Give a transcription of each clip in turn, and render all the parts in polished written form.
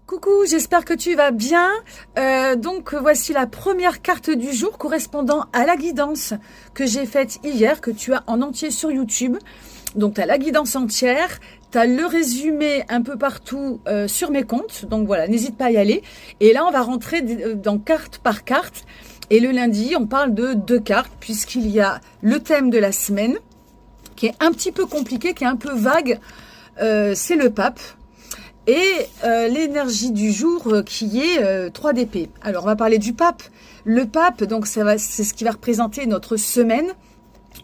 Coucou, j'espère que tu vas bien. Donc voici la première carte du jour correspondant à la guidance que j'ai faite hier, que tu as en entier sur YouTube. Donc tu as la guidance entière, tu as le résumé un peu partout sur mes comptes. Donc voilà, n'hésite pas à y aller. Et là, on va rentrer dans carte par carte. Et le lundi, on parle de 2 cartes puisqu'il y a le thème de la semaine qui est un petit peu compliqué, qui est un peu vague. C'est le pape. Et l'énergie du jour qui est 3 d'épée. Alors, on va parler du pape. Le pape, donc c'est ce qui va représenter notre semaine.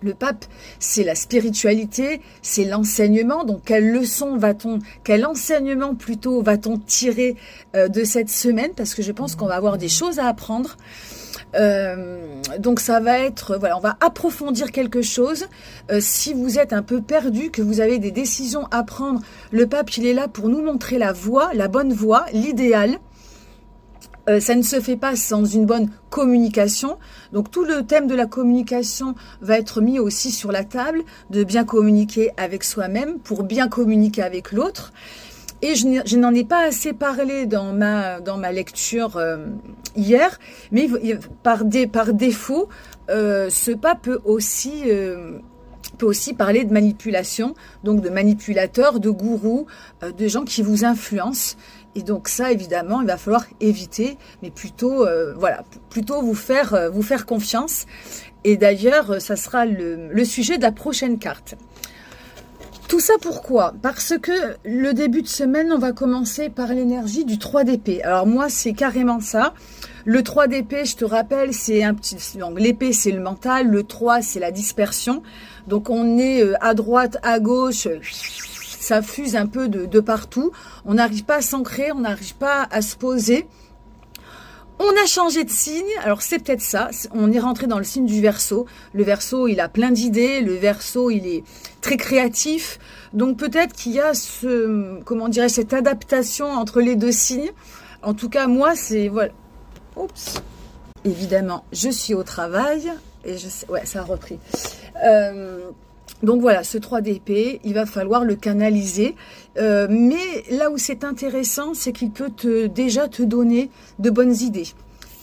Le pape, c'est la spiritualité, c'est l'enseignement. Donc, quel enseignement plutôt va-t-on tirer de cette semaine? Parce que je pense qu'on va avoir des choses à apprendre. Donc ça va être, voilà, on va approfondir quelque chose. Si vous êtes un peu perdu, que vous avez des décisions à prendre, le pape, il est là pour nous montrer la voie, la bonne voie, l'idéal. Ça ne se fait pas sans une bonne communication. Donc tout le thème de la communication va être mis aussi sur la table, de bien communiquer avec soi-même pour bien communiquer avec l'autre. Et je n'en ai pas assez parlé dans ma lecture hier, mais par défaut, ce pape peut aussi parler de manipulation, donc de manipulateurs, de gourous, de gens qui vous influencent. Et donc ça, évidemment, il va falloir éviter, mais plutôt, plutôt vous faire confiance. Et d'ailleurs, ça sera le sujet de la prochaine carte. Tout ça pourquoi? Parce que le début de semaine, on va commencer par l'énergie du 3 d'épée. Alors moi, c'est carrément ça. Le 3 d'épée, je te rappelle, c'est donc l'épée, c'est le mental. Le 3, c'est la dispersion. Donc on est à droite, à gauche, ça fuse un peu de partout. On n'arrive pas à s'ancrer, on n'arrive pas à se poser. On a changé de signe, alors c'est peut-être ça, on est rentré dans le signe du Verseau. Le Verseau, il a plein d'idées, le Verseau, il est très créatif. Donc peut-être qu'il y a cette adaptation entre les deux signes. En tout cas, moi, c'est, voilà. Oups. Évidemment, je suis au travail, et je sais, ouais, ça a repris. Donc voilà, ce 3 d'épée, il va falloir le canaliser. Mais là où c'est intéressant, c'est qu'il peut déjà te donner de bonnes idées.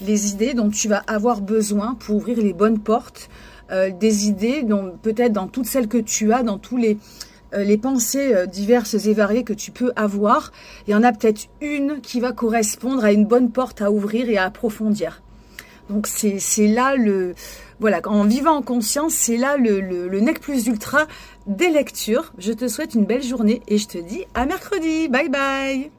Les idées dont tu vas avoir besoin pour ouvrir les bonnes portes. Des idées, peut-être dans toutes celles que tu as, dans tous les pensées diverses et variées que tu peux avoir. Il y en a peut-être une qui va correspondre à une bonne porte à ouvrir et à approfondir. Donc c'est là voilà, en vivant en conscience, c'est là le nec plus ultra des lectures. Je te souhaite une belle journée et je te dis à mercredi. Bye bye.